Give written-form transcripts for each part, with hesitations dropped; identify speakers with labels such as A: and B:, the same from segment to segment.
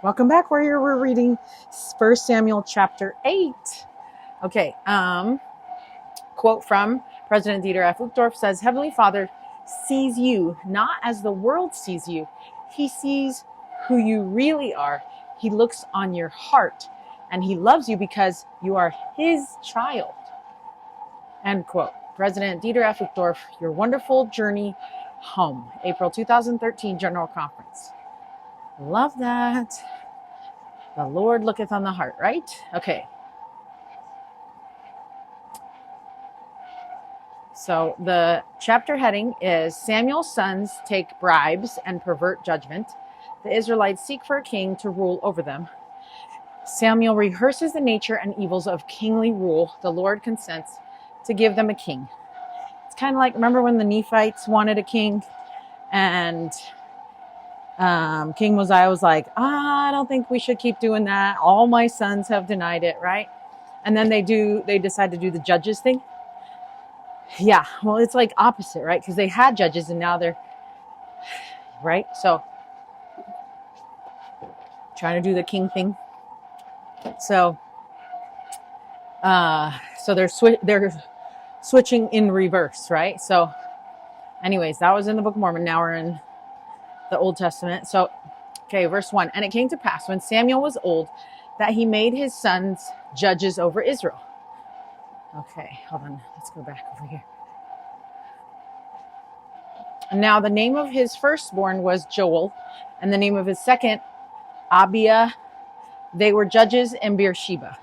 A: Welcome back. We're reading 1 Samuel chapter 8. Okay, quote from President Dieter F. Uchtdorf says, Heavenly Father sees you not as the world sees you. He sees who you really are. He looks on your heart, and he loves you because you are his child. End quote. President Dieter F. Uchtdorf, Your Wonderful Journey Home, April 2013 General Conference. Love that. The Lord looketh on the heart, right? Okay. So the chapter heading is Samuel's sons take bribes and pervert judgment. The Israelites seek for a king to rule over them. Samuel rehearses the nature and evils of kingly rule. The Lord consents to give them a king. It's kind of like, remember when the Nephites wanted a king? And King Mosiah was like, I don't think we should keep doing that. All my sons have denied it, right? And then they decide to do the judges thing. Yeah, well, it's like opposite, right? Because they had judges and now they're, right? So, trying to do the king thing. So they're switching in reverse, right? So, anyways, that was in the Book of Mormon. Now we're in the Old Testament. So, okay, verse 1. And it came to pass when Samuel was old that he made his sons judges over Israel. Okay, hold on. Let's go back over here. Now the name of his firstborn was Joel, and the name of his second, Abiah. They were judges in Beersheba.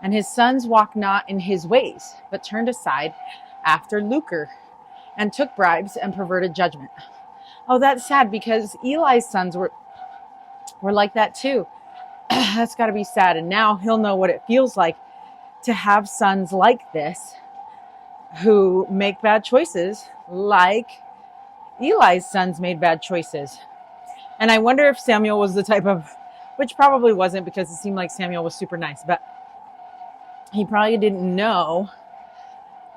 A: And his sons walked not in his ways, but turned aside after lucre, and took bribes and perverted judgment. Oh, that's sad because Eli's sons were like that too. That's got to be sad. And now he'll know what it feels like to have sons like this who make bad choices, like Eli's sons made bad choices. And I wonder if Samuel was the type of, which probably wasn't because it seemed like Samuel was super nice, but he probably didn't know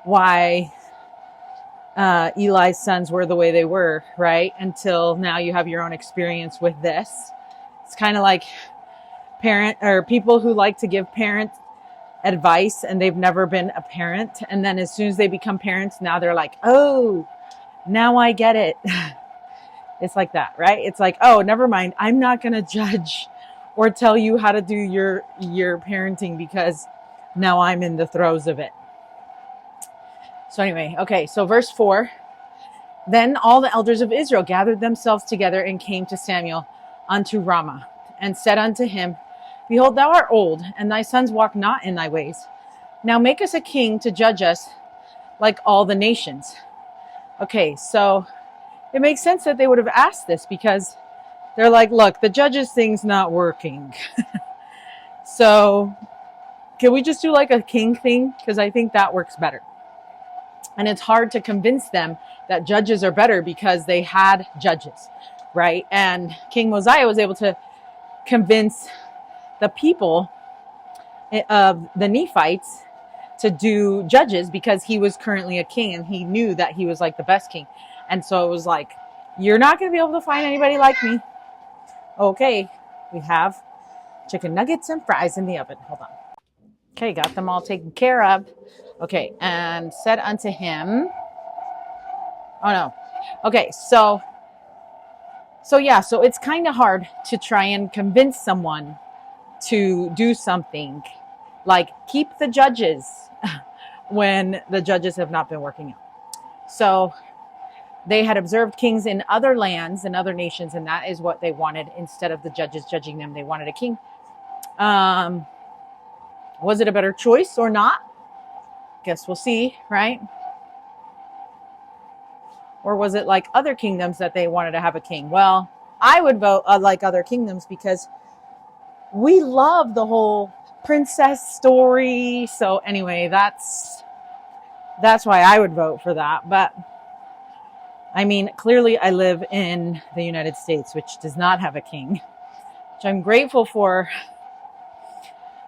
A: why Eli's sons were the way they were, right? Until now you have your own experience with this. It's kind of like people who like to give parent advice and they've never been a parent. And then as soon as they become parents, now they're like, oh, now I get it. It's like that, right? It's like, oh, never mind. I'm not going to judge or tell you how to do your parenting because now I'm in the throes of it. So anyway, okay, so verse 4. Then all the elders of Israel gathered themselves together and came to Samuel unto Ramah and said unto him, Behold, thou art old, and thy sons walk not in thy ways. Now make us a king to judge us like all the nations. Okay, so it makes sense that they would have asked this because they're like, look, the judges thing's not working. So can we just do like a king thing? Because I think that works better. And it's hard to convince them that judges are better because they had judges, right? And King Mosiah was able to convince the people of the Nephites to do judges because he was currently a king and he knew that he was like the best king. And so it was like, you're not going to be able to find anybody like me. Okay, we have chicken nuggets and fries in the oven. Hold on. Okay, got them all taken care of. Okay, and said unto him, oh no. Okay, so it's kind of hard to try and convince someone to do something like keep the judges when the judges have not been working out. So they had observed kings in other lands and other nations, and that is what they wanted. Instead of the judges judging them, they wanted a king. Was it a better choice or not? Guess we'll see, right? Or was it like other kingdoms that they wanted to have a king? Well, I would vote like other kingdoms because we love the whole princess story. So anyway, that's why I would vote for that. But I mean, clearly I live in the United States, which does not have a king, which I'm grateful for.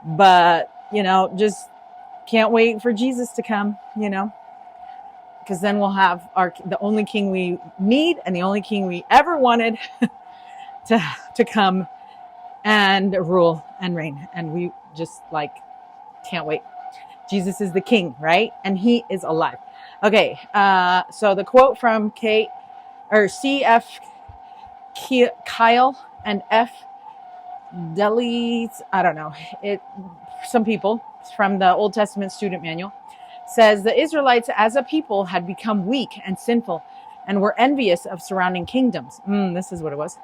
A: But, just can't wait for Jesus to come, because then we'll have the only king we need and the only king we ever wanted to come and rule and reign. And we just like can't wait. Jesus is the king, right? And he is alive. Okay, so the quote from C.F. Kyle and F. Deli's, I don't know, some people from the Old Testament student manual says the Israelites as a people had become weak and sinful and were envious of surrounding kingdoms. This is what it was.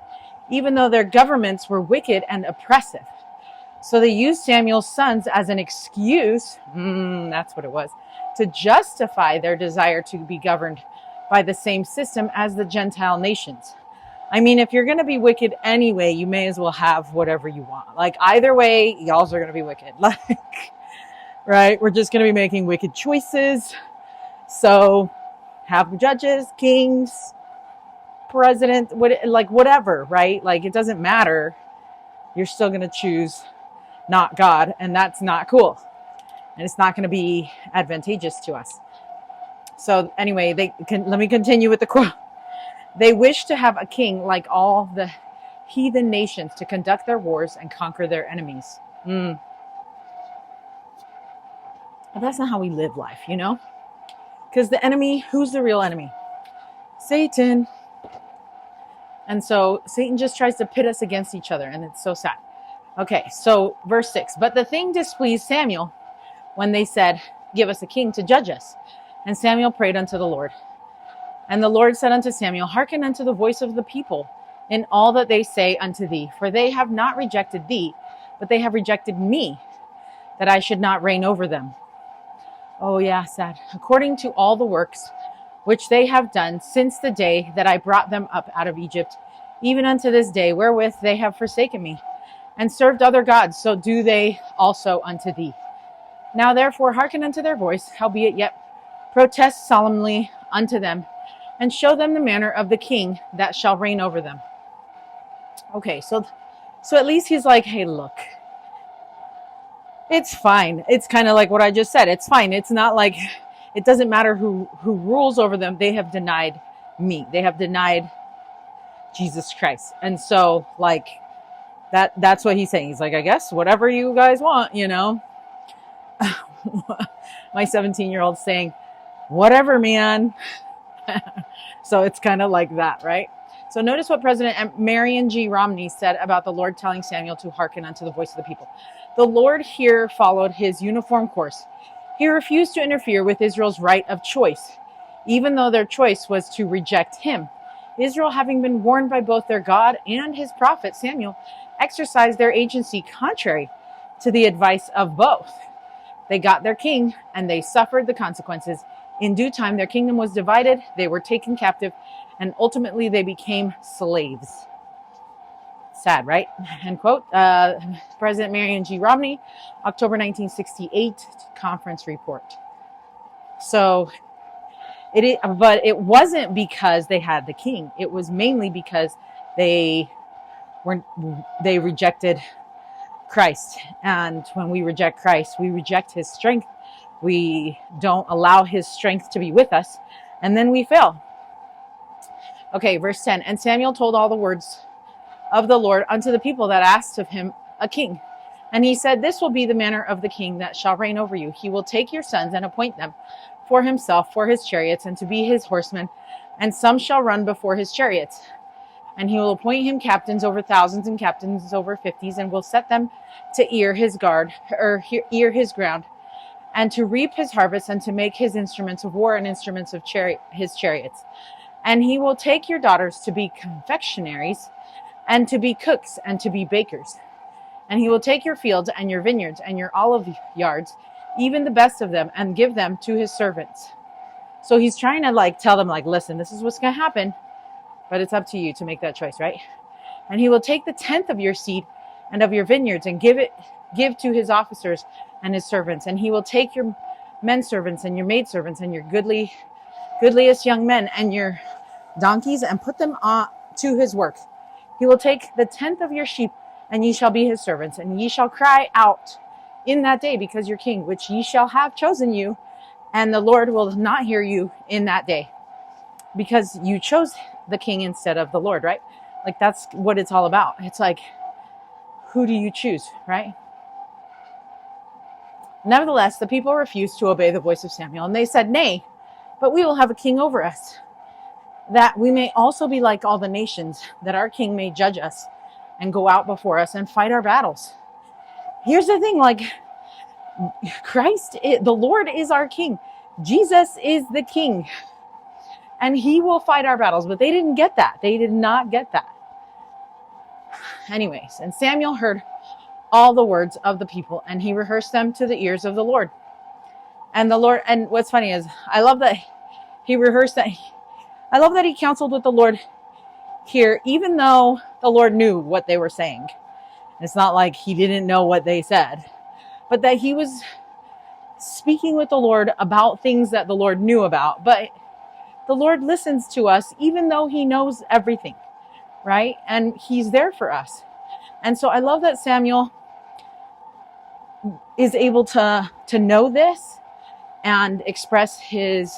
A: Even though their governments were wicked and oppressive. So they used Samuel's sons as an excuse, that's what it was, to justify their desire to be governed by the same system as the Gentile nations. I mean, if you're going to be wicked anyway, you may as well have whatever you want. Like, either way, y'all are going to be wicked. Like, right? We're just going to be making wicked choices. So have judges, kings, president, whatever, right? Like, it doesn't matter. You're still going to choose not God, and that's not cool. And it's not going to be advantageous to us. So anyway, let me continue with the quote. They wish to have a king like all the heathen nations to conduct their wars and conquer their enemies. But that's not how we live life, you know? Because the enemy, who's the real enemy? Satan. And so Satan just tries to pit us against each other, and it's so sad. Okay, so verse 6. But the thing displeased Samuel when they said, give us a king to judge us. And Samuel prayed unto the Lord. And the Lord said unto Samuel, hearken unto the voice of the people in all that they say unto thee. For they have not rejected thee, but they have rejected me, that I should not reign over them. Oh yeah, sad. According to all the works which they have done since the day that I brought them up out of Egypt, even unto this day, wherewith they have forsaken me, and served other gods, so do they also unto thee. Now therefore hearken unto their voice, howbeit yet protest solemnly unto them, and show them the manner of the king that shall reign over them. Okay, so at least he's like, hey, look, it's fine. It's kind of like what I just said. It's fine. It's not like, it doesn't matter who rules over them. They have denied me. They have denied Jesus Christ. And so like that's what he's saying. He's like, I guess whatever you guys want, you know. My 17-year-old saying, whatever, man. So it's kind of like that, right? So notice what President Marion G. Romney said about the Lord telling Samuel to hearken unto the voice of the people. The Lord here followed his uniform course. He refused to interfere with Israel's right of choice, even though their choice was to reject him. Israel, having been warned by both their God and his prophet Samuel, exercised their agency contrary to the advice of both. They got their king, and they suffered the consequences. In due time, their kingdom was divided, they were taken captive, and ultimately they became slaves. Sad, right? End quote. President Marion G. Romney, October 1968 conference report. So, but it wasn't because they had the king. It was mainly because they rejected Christ. And when we reject Christ, we reject his strength. We don't allow his strength to be with us, and then we fail. Okay, verse 10. And Samuel told all the words of the Lord unto the people that asked of him a king. And he said, this will be the manner of the king that shall reign over you. He will take your sons and appoint them for himself, for his chariots, and to be his horsemen, and some shall run before his chariots. And he will appoint him captains over thousands and captains over 50s, and will set them to ear his ground, and to reap his harvest, and to make his instruments of war and instruments of his chariots. And he will take your daughters to be confectionaries, and to be cooks, and to be bakers. And he will take your fields and your vineyards and your olive yards, even the best of them, and give them to his servants. So he's trying to tell them, listen, this is what's going to happen, but it's up to you to make that choice, right? And he will take the tenth of your seed and of your vineyards, and give to his officers and his servants. And he will take your men servants and your maid servants and your goodliest young men and your donkeys, and put them to his work. He will take the tenth of your sheep, and ye shall be his servants. And ye shall cry out in that day, because your king, which ye shall have chosen you, and the Lord will not hear you in that day, because you chose the king instead of the Lord, right? That's what it's all about. It's who do you choose, right? Nevertheless, the people refused to obey the voice of Samuel, and they said, "Nay, but we will have a king over us, that we may also be like all the nations, that our king may judge us and go out before us and fight our battles." Here's the thing, like, the Lord is our king. Jesus is the king, and he will fight our battles. But they didn't get that. They did not get that. Anyways, and Samuel heard all the words of the people, and he rehearsed them to the ears of the Lord. And the Lord, and what's funny is, I love that he rehearsed that. I love that he counseled with the Lord here, even though the Lord knew what they were saying. It's not like he didn't know what they said, but that he was speaking with the Lord about things that the Lord knew about. But the Lord listens to us, even though he knows everything, right? And he's there for us. And so I love that Samuel is able to know this and express his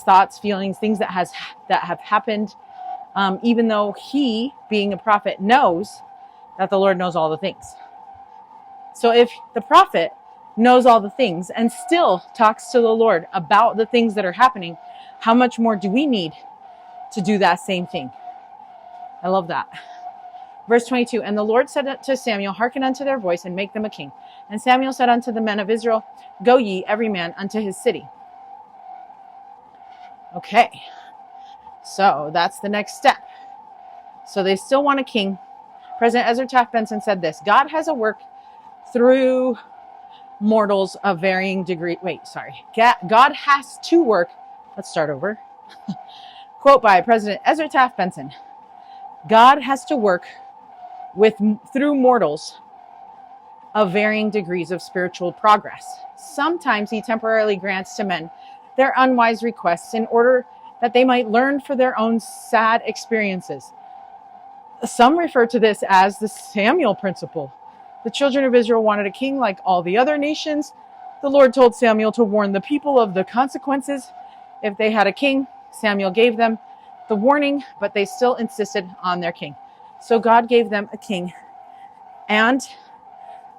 A: thoughts, feelings, things that have happened, even though he, being a prophet, knows that the Lord knows all the things. So if the prophet knows all the things and still talks to the Lord about the things that are happening, how much more do we need to do that same thing? I love that. Verse 22, and the Lord said to Samuel, hearken unto their voice and make them a king. And Samuel said unto the men of Israel, go ye every man unto his city. Okay, so that's the next step. So they still want a king. President Ezra Taft Benson said this: God has a work through mortals of varying degree. God has to work. Let's start over. Quote by President Ezra Taft Benson: God has to work through mortals of varying degrees of spiritual progress. Sometimes he temporarily grants to men their unwise requests in order that they might learn for their own sad experiences. Some refer to this as the Samuel principle. The children of Israel wanted a king like all the other nations. The Lord told Samuel to warn the people of the consequences if they had a king. Samuel gave them the warning, but they still insisted on their king. So God gave them a king and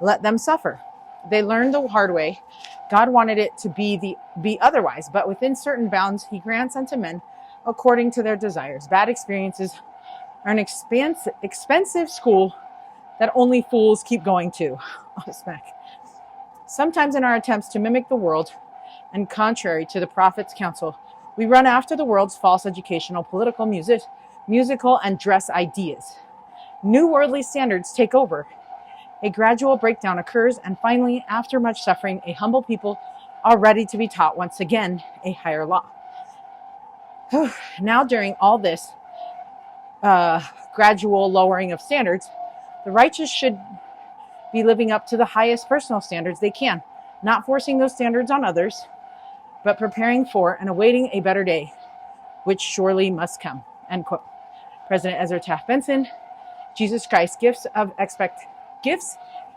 A: let them suffer. They learned the hard way. God wanted it to be otherwise, but within certain bounds, he grants unto men according to their desires. Bad experiences are an expensive school that only fools keep going to. Oh, smack. Sometimes in our attempts to mimic the world, and contrary to the prophet's counsel, we run after the world's false educational, political, musical, and dress ideas. New worldly standards take over. A gradual breakdown occurs, and finally, after much suffering, a humble people are ready to be taught once again a higher law. Now, during all this gradual lowering of standards, the righteous should be living up to the highest personal standards they can, not forcing those standards on others, but preparing for and awaiting a better day, which surely must come. End quote. President Ezra Taft Benson, Jesus Christ, Gifts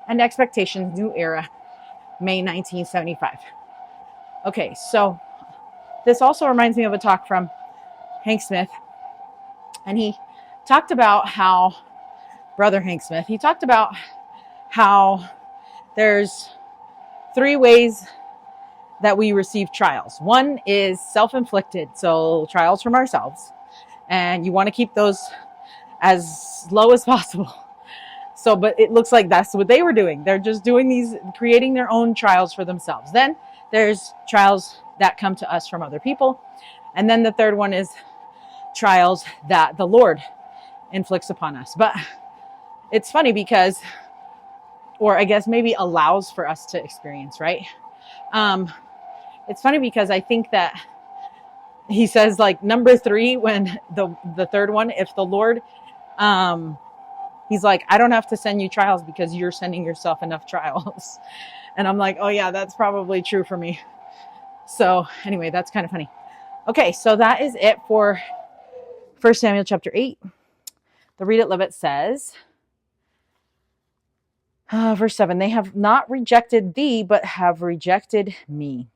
A: and Expectations, New Era, May 1975. Okay, so this also reminds me of a talk from Hank Smith, and he talked about how, Brother Hank Smith, he talked about how there's 3 ways that we receive trials. One is self-inflicted, so trials from ourselves, and you want to keep those as low as possible. So, but it looks like that's what they were doing. They're just creating their own trials for themselves. Then there's trials that come to us from other people. And then the third one is trials that the Lord inflicts upon us. But it's funny because, or I guess maybe allows for us to experience, right? It's funny because I think that he says, like, number 3, when the third one, if the Lord, he's like, I don't have to send you trials because you're sending yourself enough trials. And I'm like, oh yeah, that's probably true for me. So anyway, that's kind of funny. Okay, so that is it for 1 Samuel chapter 8. The Read It Live It says, verse 7, they have not rejected thee, but have rejected me.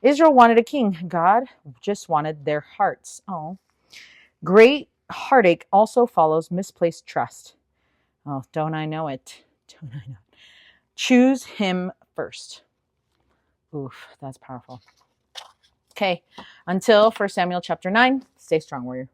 A: Israel wanted a king. God just wanted their hearts. Oh, great heartache also follows misplaced trust. Oh, don't I know it? Don't I know it? Choose him first. Oof, that's powerful. Okay, until 1 Samuel chapter 9, stay strong, warrior.